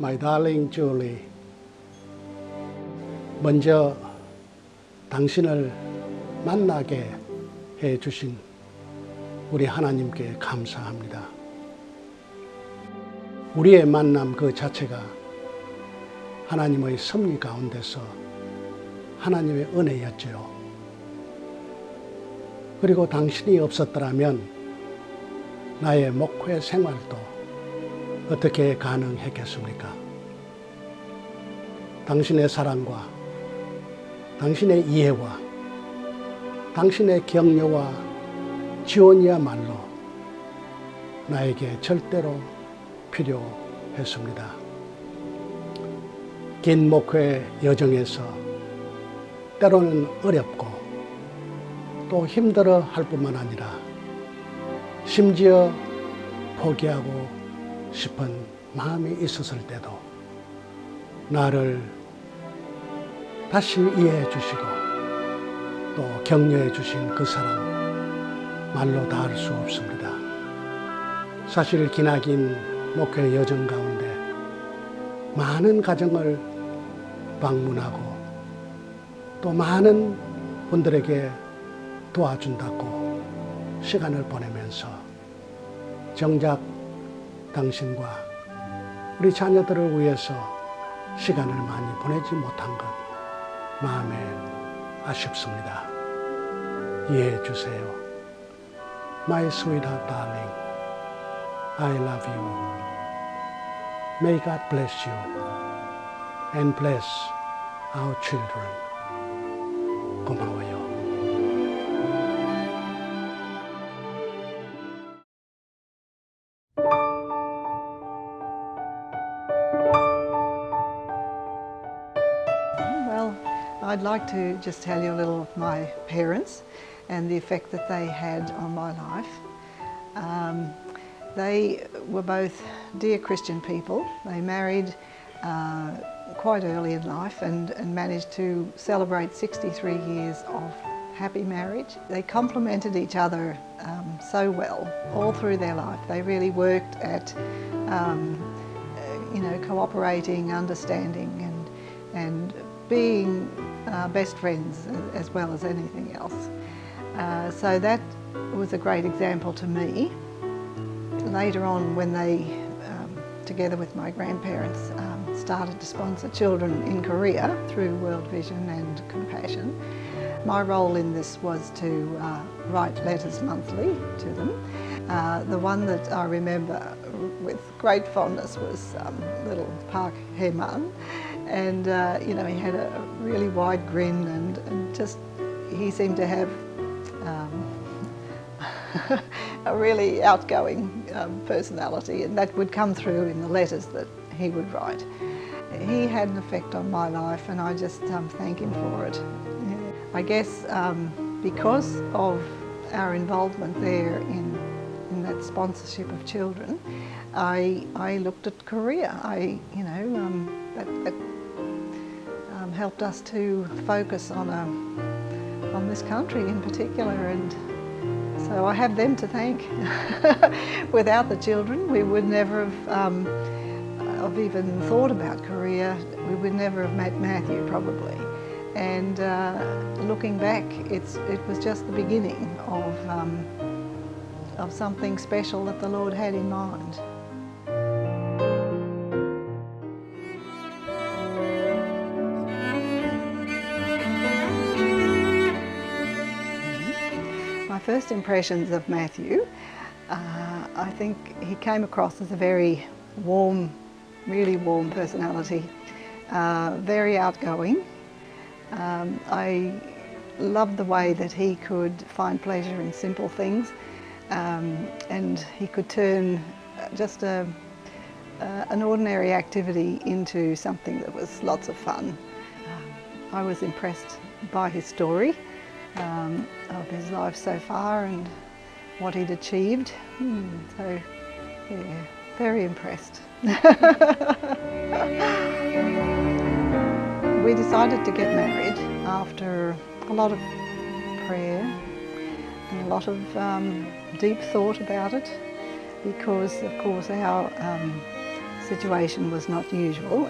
My darling Julie, 먼저 당신을 만나게 해주신 우리 하나님께 감사합니다. 우리의 만남 그 자체가 하나님의 섭리 가운데서 하나님의 은혜였지요. 그리고 당신이 없었더라면 나의 목회 생활도 어떻게 가능했겠습니까? 당신의 사랑과 당신의 이해와 당신의 격려와 지원이야말로 나에게 절대로 필요했습니다. 긴 목회 여정에서 때로는 어렵고 또 힘들어 할 뿐만 아니라 심지어 포기하고 싶은 마음이 있었을 때도 나를 다시 이해해 주시고 또 격려해 주신 그 사랑 말로 다할 수 없습니다. 사실 기나긴 목회 여정 가운데 많은 가정을 방문하고 또 많은 분들에게 도와준다고 시간을 보내면서 정작 당신과 우리 자녀들을 위해서 시간을 많이 보내지 못한 것 마음에 아쉽습니다. 이해해 주세요. My sweetheart darling, I love you. May God bless you and bless our children. 고마워요. Well, I'd like to just tell you a little of my parents and the effect that they had on my life. They were both dear Christian people. They married quite early in life and managed to celebrate 63 years of happy marriage. They complemented each other so well all through their life. They really worked at cooperating, understanding and being best friends as well as anything else. So that was a great example to me. Later on, when they, together with my grandparents, started to sponsor children in Korea through World Vision and Compassion, my role in this was to write letters monthly to them. The one that I remember with great fondness was little Park Hae-man, and he had a really wide grin and just he seemed to have a really outgoing personality, and that would come through in the letters that he would write. He had an effect on my life, and I just thank him for it. I guess because of our involvement there in that sponsorship of children, I looked at Korea. That helped us to focus on this country in particular, and so I have them to thank. Without the children, we would never have even thought about Korea. We would never have met Matthew, probably. And looking back, it was just the beginning of something special that the Lord had in mind. My first impressions of Matthew, I think he came across as a very warm, really warm personality, very outgoing. I loved the way that he could find pleasure in simple things, and he could turn just an ordinary activity into something that was lots of fun. I was impressed by his story of his life so far and what he'd achieved. So, yeah, very impressed. We decided to get married after a lot of prayer and a lot of deep thought about it, because of course our situation was not usual.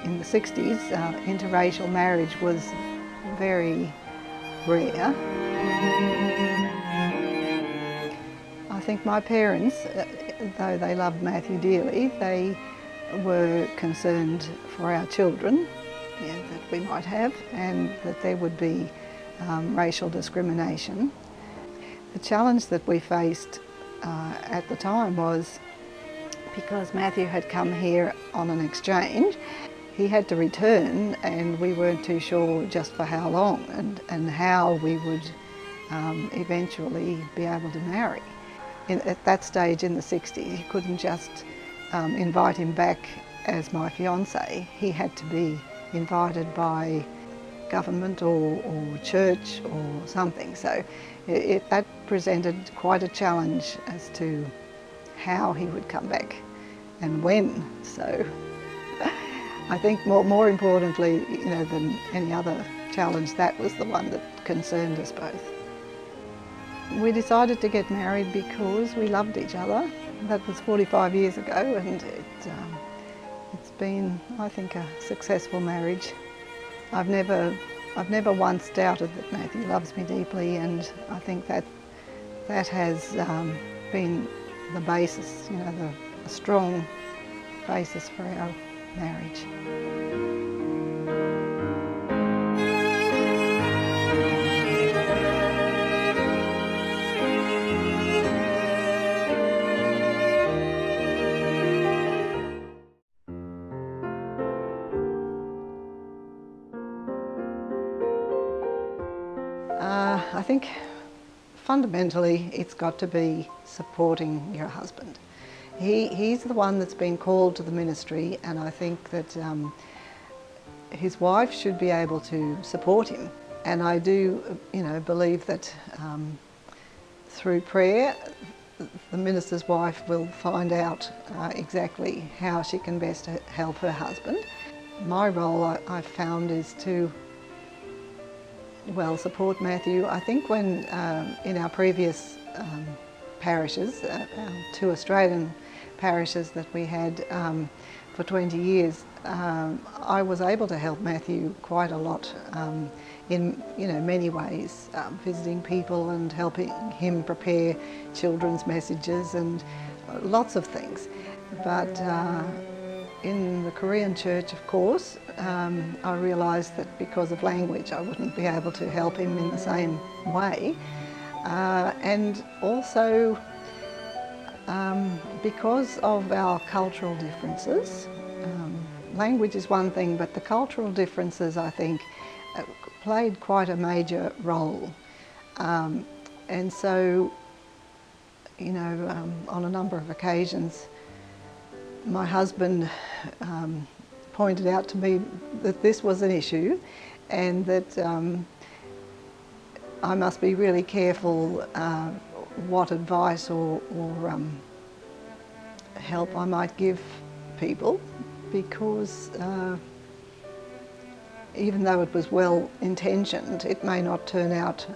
In the 60s, interracial marriage was very rare. I think my parents, though they loved Matthew dearly, they were concerned for our children that we might have, and that there would be racial discrimination. The challenge that we faced at the time was, because Matthew had come here on an exchange, he had to return, and we weren't too sure just for how long and how we would eventually be able to marry. At that stage in the 60s, you couldn't just invite him back as my fiance. He had to be invited by government or church or something. So that presented quite a challenge as to how he would come back and when. So I think more importantly, than any other challenge, that was the one that concerned us both. We decided to get married because we loved each other. That was 45 years ago, and it's been, I think, a successful marriage. I've never once doubted that Matthew loves me deeply, and I think that has been the basis, a strong basis for our marriage. I think fundamentally it's got to be supporting your husband. He's the one that's been called to the ministry, and I think that his wife should be able to support him. And I do, believe that through prayer, the minister's wife will find out exactly how she can best help her husband. My role, I've found, is to support Matthew. I think when in our previous parishes, our 2 Australian parishes that we had for 20 years, I was able to help Matthew quite a lot in many ways, visiting people and helping him prepare children's messages and lots of things. But in the Korean church, of course, I realised that because of language I wouldn't be able to help him in the same way. And also because of our cultural differences. Language is one thing, but the cultural differences, I think, played quite a major role. And so, on a number of occasions, my husband pointed out to me that this was an issue, and that I must be really careful what advice or help I might give people, because even though it was well intentioned, it may not turn out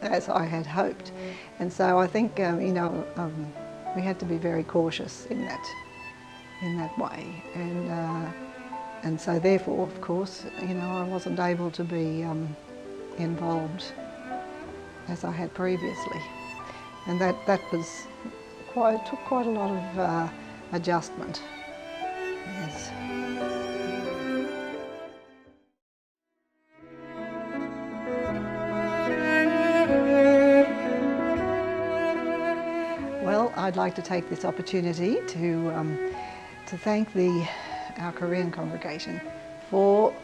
as I had hoped. And so I think we had to be very cautious in that way, and so therefore, of course, I wasn't able to be involved as I had previously, and that was took quite a lot of adjustment. Yes. Well, I'd like to take this opportunity to thank our Korean congregation for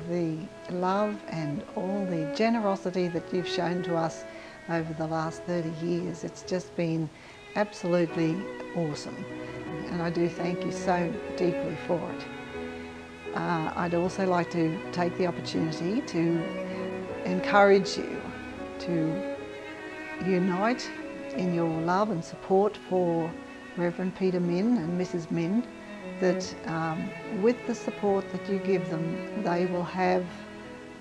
the love and all the generosity that you've shown to us over the last 30 years. It's just been absolutely awesome, and I do thank you so deeply for it. I'd also like to take the opportunity to encourage you to unite in your love and support for Reverend Peter Min and Mrs. Min, that with the support that you give them, they will have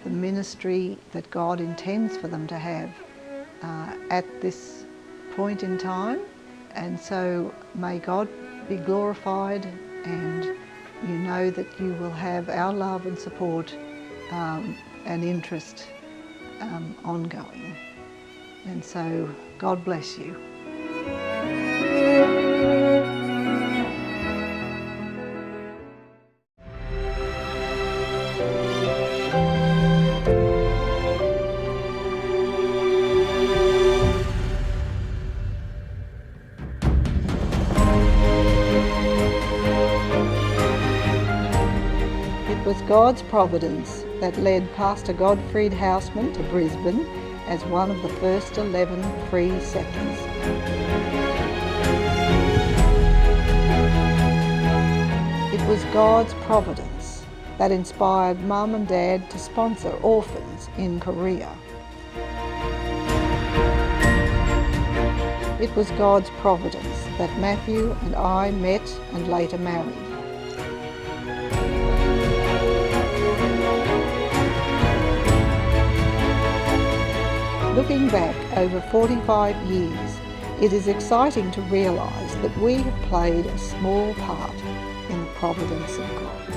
the ministry that God intends for them to have at this point in time. And so may God be glorified and you know that you will have our love and support and interest ongoing. And so God bless you. It was God's providence that led Pastor Godfried Houseman to Brisbane as one of the first 11 free settlers. It was God's providence that inspired Mum and Dad to sponsor orphans in Korea. It was God's providence that Matthew and I met and later married. Looking back over 45 years, it is exciting to realise that we have played a small part in the providence of God.